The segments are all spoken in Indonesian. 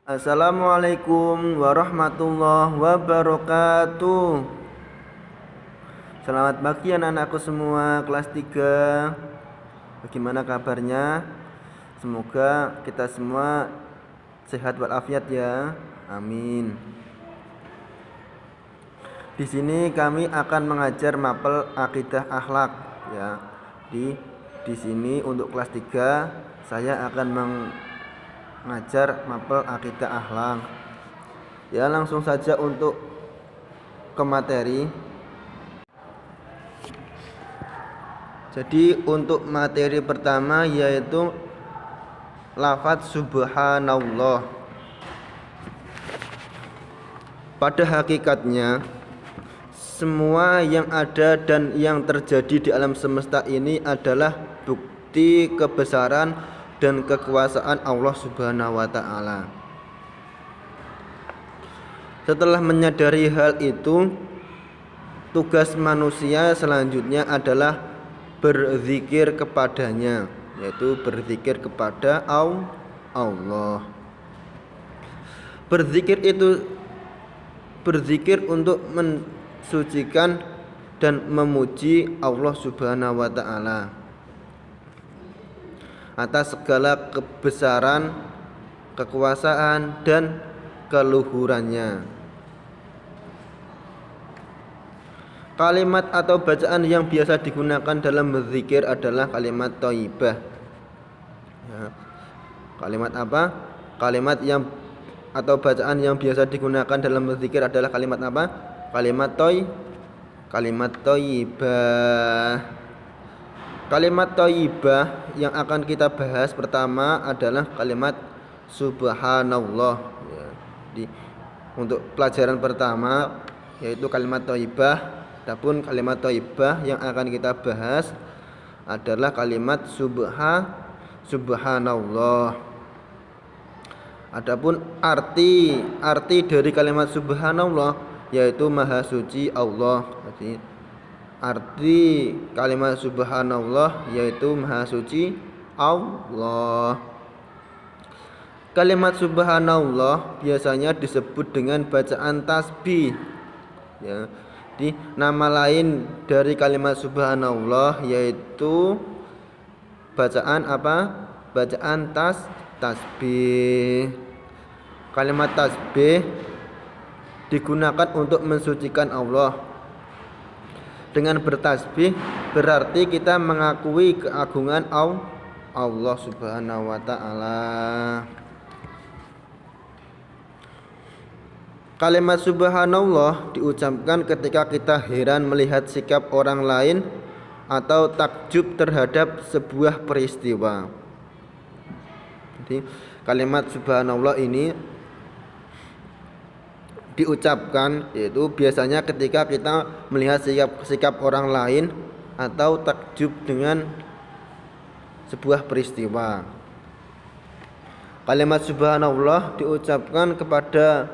Assalamualaikum warahmatullahi wabarakatuh. Selamat pagi anak-anakku semua kelas 3. Bagaimana kabarnya? Semoga kita semua sehat walafiat ya. Amin. Di sini kami akan mengajar mapel akidah akhlak ya. Di sini untuk kelas 3 saya akan mengajar mapel akidah akhlak. Ya, langsung saja untuk ke materi. Jadi untuk materi pertama yaitu lafadz subhanallah. Pada hakikatnya semua yang ada dan yang terjadi di alam semesta ini adalah bukti kebesaran dan kekuasaan Allah Subhanahu wa taala. Setelah menyadari hal itu, tugas manusia selanjutnya adalah berzikir kepadanya, yaitu berzikir kepada Allah. Berzikir untuk mensucikan dan memuji Allah Subhanahu wa taala atas segala kebesaran, kekuasaan dan keluhurannya. Kalimat atau bacaan yang biasa digunakan dalam berzikir adalah kalimat thayyibah. Ya. Kalimat apa? Kalimat yang atau bacaan yang biasa digunakan dalam berzikir adalah kalimat apa? Kalimat thayyibah. Kalimat thayyibah yang akan kita bahas pertama adalah kalimat subhanallah. Ya. Untuk pelajaran pertama yaitu kalimat thayyibah. Adapun kalimat thayyibah yang akan kita bahas adalah kalimat subhanallah. Adapun arti dari kalimat subhanallah yaitu maha suci Allah. Jadi arti kalimat subhanallah yaitu maha suci Allah. Kalimat subhanallah biasanya disebut dengan bacaan tasbih. Ya. Di nama lain dari kalimat subhanallah yaitu bacaan apa? Bacaan tasbih. Kalimat tasbih digunakan untuk mensucikan Allah. Dengan bertasbih berarti kita mengakui keagungan Allah Subhanahu wa taala. Kalimat subhanallah diucapkan ketika kita heran melihat sikap orang lain atau takjub terhadap sebuah peristiwa. Jadi kalimat subhanallah ini diucapkan yaitu biasanya ketika kita melihat sikap orang lain atau takjub dengan sebuah peristiwa. Kalimat subhanallah diucapkan kepada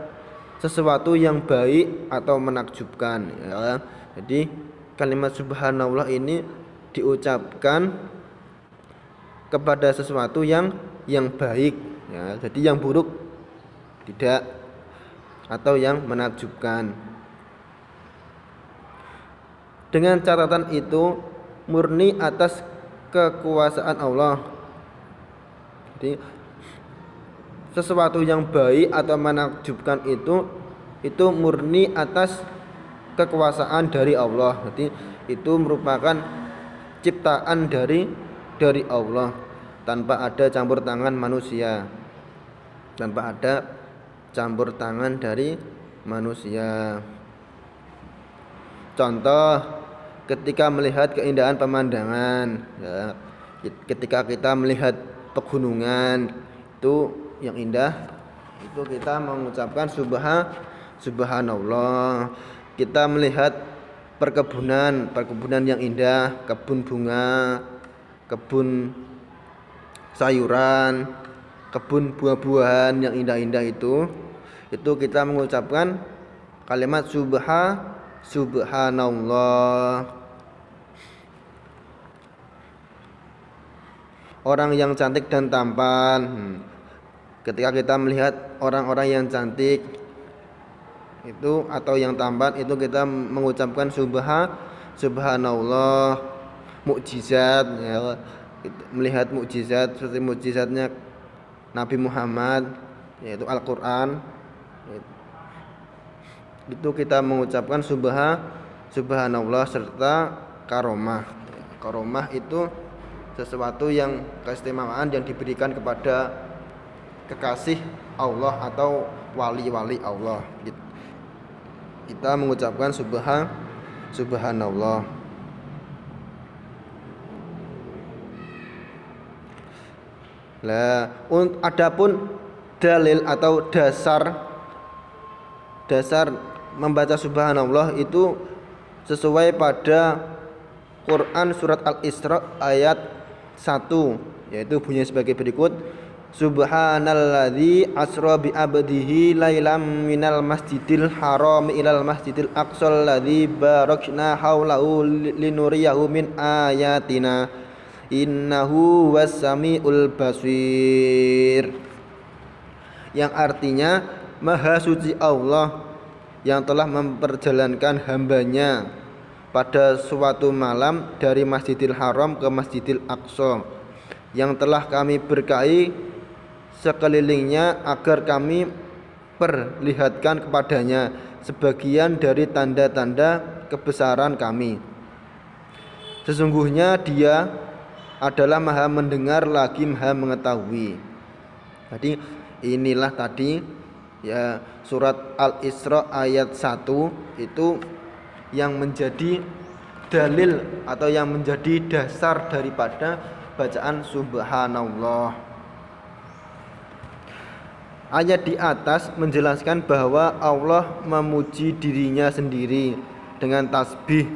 sesuatu yang baik atau menakjubkan ya. Jadi kalimat subhanallah ini diucapkan kepada sesuatu yang baik ya. Jadi yang buruk tidak, atau yang menakjubkan. Dengan catatan itu murni atas kekuasaan Allah. Jadi sesuatu yang baik atau menakjubkan itu murni atas kekuasaan dari Allah. Jadi itu merupakan ciptaan dari Allah tanpa ada campur tangan manusia. Tanpa ada campur tangan dari manusia. Contoh ketika melihat keindahan pemandangan ya, ketika kita melihat pegunungan itu yang indah, itu kita mengucapkan subhanallah. Kita melihat perkebunan yang indah, kebun bunga, kebun sayuran, kebun buah-buahan yang indah-indah itu kita mengucapkan kalimat subhanallah. Orang yang cantik dan tampan Ketika kita melihat orang-orang yang cantik itu atau yang tampan itu kita mengucapkan subhanallah, mukjizat ya. Melihat mukjizat seperti mukjizatnya Nabi Muhammad yaitu Al-Qur'an, itu kita mengucapkan subhanallah serta karomah. Karomah itu sesuatu yang keistimewaan yang diberikan kepada kekasih Allah atau wali-wali Allah. Kita mengucapkan subhanallah. Lah, adapun dalil atau dasar membaca subhanallah itu sesuai pada Quran surat Al-Isra ayat 1, yaitu bunyinya sebagai berikut: Subhanalladzi asra bi abdihi lailam minal masjidil haram ilal masjidil aqsal ladzi barakna haulahu linuriyahu min ayatina innahu wassamiul basir. Yang artinya, Maha suci Allah yang telah memperjalankan hambanya pada suatu malam dari Masjidil Haram ke Masjidil Aqsa, yang telah kami berkahi sekelilingnya agar kami perlihatkan kepadanya sebagian dari tanda-tanda kebesaran kami. Sesungguhnya Dia adalah Maha mendengar lagi Maha mengetahui. Jadi inilah tadi ya surat Al-Isra ayat 1 itu yang menjadi dalil atau yang menjadi dasar daripada bacaan subhanallah. Ayat di atas menjelaskan bahwa Allah memuji dirinya sendiri dengan tasbih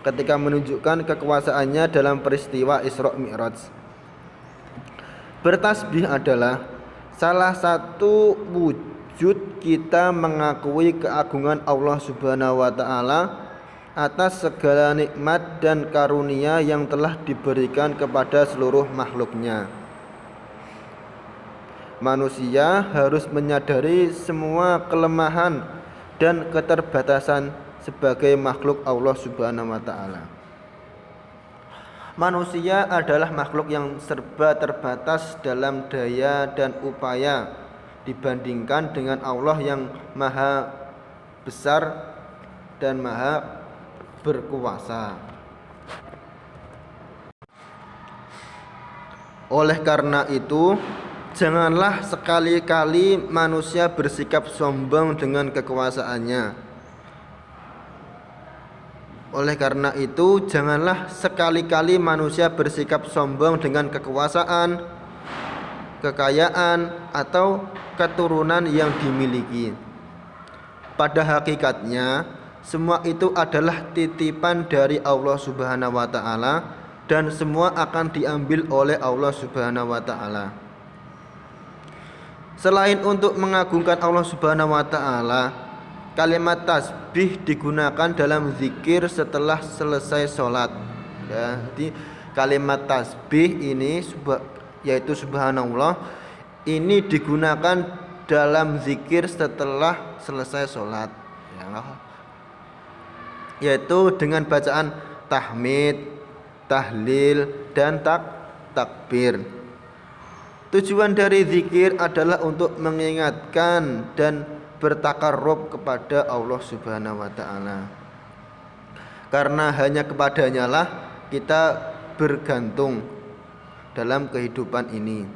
ketika menunjukkan kekuasaannya dalam peristiwa Isra Mi'raj. Bertasbih adalah salah satu wujud kita mengakui keagungan Allah Subhanahu wa taala atas segala nikmat dan karunia yang telah diberikan kepada seluruh makhluknya. Manusia harus menyadari semua kelemahan dan keterbatasan sebagai makhluk Allah Subhanahu wa taala. Manusia adalah makhluk yang serba terbatas dalam daya dan upaya dibandingkan dengan Allah yang maha besar dan maha berkuasa. Oleh karena itu, janganlah sekali-kali manusia bersikap sombong dengan kekuasaannya. Oleh karena itu, janganlah sekali-kali manusia bersikap sombong dengan kekuasaan, kekayaan, atau keturunan yang dimiliki. Pada hakikatnya, semua itu adalah titipan dari Allah Subhanahu wa taala dan semua akan diambil oleh Allah Subhanahu wa taala. Selain untuk mengagungkan Allah Subhanahu wa taala, kalimat tasbih digunakan dalam zikir setelah selesai sholat. Ya, jadi kalimat tasbih ini yaitu subhanallah ini digunakan dalam zikir setelah selesai sholat. Ya, yaitu dengan bacaan tahmid, tahlil, dan takbir. Tujuan dari zikir adalah untuk mengingatkan dan bertakarrub kepada Allah Subhanahu wa taala. Karena hanya kepadanya lah kita bergantung dalam kehidupan ini.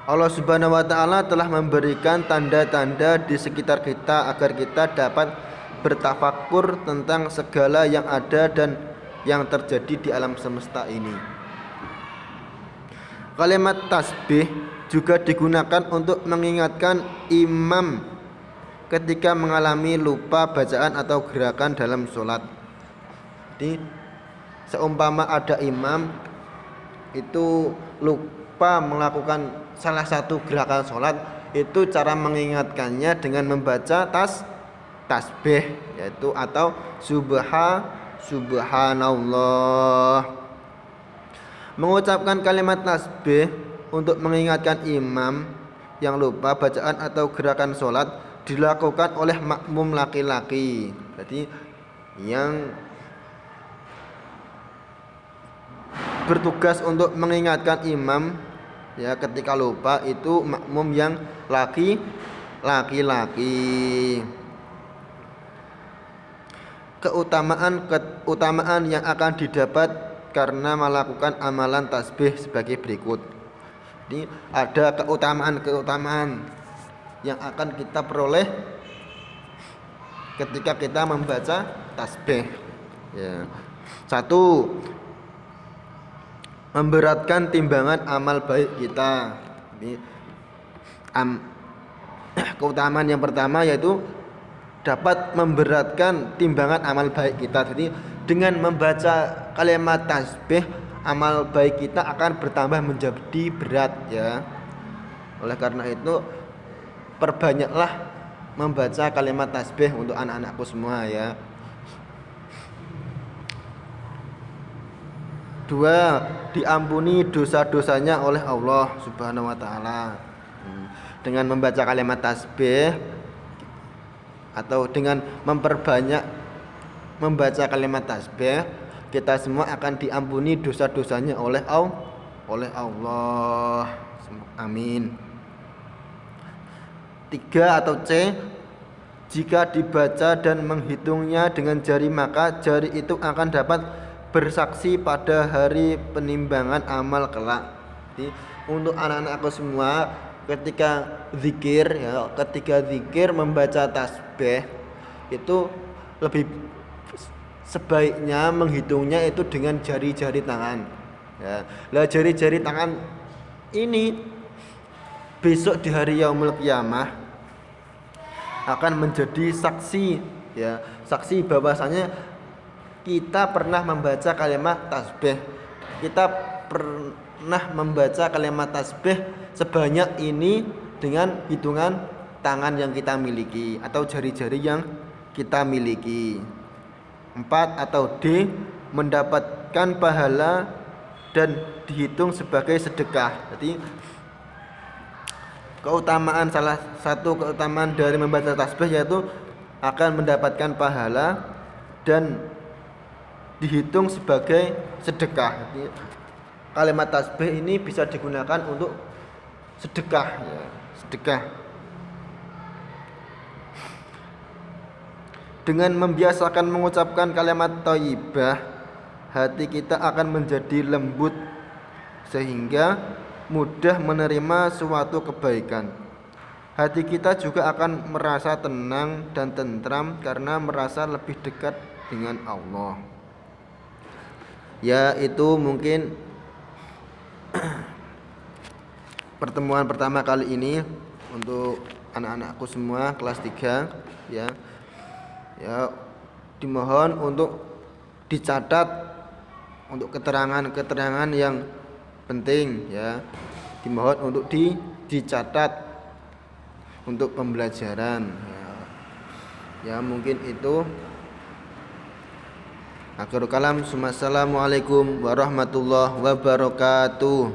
Allah Subhanahu wa taala telah memberikan tanda-tanda di sekitar kita agar kita dapat bertafakur tentang segala yang ada dan yang terjadi di alam semesta ini. Kalimat tasbih juga digunakan untuk mengingatkan imam ketika mengalami lupa bacaan atau gerakan dalam sholat. Jadi seumpama ada imam itu lupa melakukan salah satu gerakan sholat, itu cara mengingatkannya dengan membaca tasbih yaitu atau subhanallah. Mengucapkan kalimat tasbih untuk mengingatkan imam yang lupa bacaan atau gerakan sholat dilakukan oleh makmum laki-laki. Jadi yang bertugas untuk mengingatkan imam ya ketika lupa itu makmum yang laki-laki. Keutamaan yang akan didapat karena melakukan amalan tasbih sebagai berikut. Ini ada keutamaan yang akan kita peroleh ketika kita membaca tasbih. Ya. 1. Memberatkan timbangan amal baik kita. Ini keutamaan yang pertama yaitu dapat memberatkan timbangan amal baik kita. Jadi dengan membaca kalimat tasbih, amal baik kita akan bertambah menjadi berat ya. Oleh karena itu perbanyaklah membaca kalimat tasbih untuk anak-anakku semua ya. 2. Diampuni dosa-dosanya oleh Allah Subhanahu wa taala. Dengan membaca kalimat tasbih atau dengan memperbanyak membaca kalimat tasbih, kita semua akan diampuni dosa-dosanya oleh Allah. Amin. 3 atau C, jika dibaca dan menghitungnya dengan jari, maka jari itu akan dapat bersaksi pada hari penimbangan amal kelak. Jadi untuk anak-anakku semua ketika zikir membaca tasbih itu lebih sebaiknya menghitungnya itu dengan jari-jari tangan ya. Lah jari-jari tangan ini besok di hari yaumul qiyamah akan menjadi saksi ya, saksi bahwasanya kita pernah membaca kalimat tasbih. Kita pernah membaca kalimat tasbih sebanyak ini dengan hitungan tangan yang kita miliki atau jari-jari yang kita miliki. 4 atau D, mendapatkan pahala dan dihitung sebagai sedekah. Jadi salah satu keutamaan dari membaca tasbih yaitu akan mendapatkan pahala dan dihitung sebagai sedekah. Jadi, kalimat tasbih ini bisa digunakan untuk sedekah ya, sedekah. Dengan membiasakan mengucapkan kalimat thayyibah, hati kita akan menjadi lembut sehingga mudah menerima suatu kebaikan. Hati kita juga akan merasa tenang dan tentram karena merasa lebih dekat dengan Allah. Ya, itu mungkin pertemuan pertama kali ini untuk anak-anakku semua kelas 3 ya. Ya, dimohon untuk dicatat untuk keterangan-keterangan yang penting ya. Dimohon untuk dicatat untuk pembelajaran ya. Ya, mungkin itu. Akhirul kalam, assalamualaikum warahmatullahi wabarakatuh.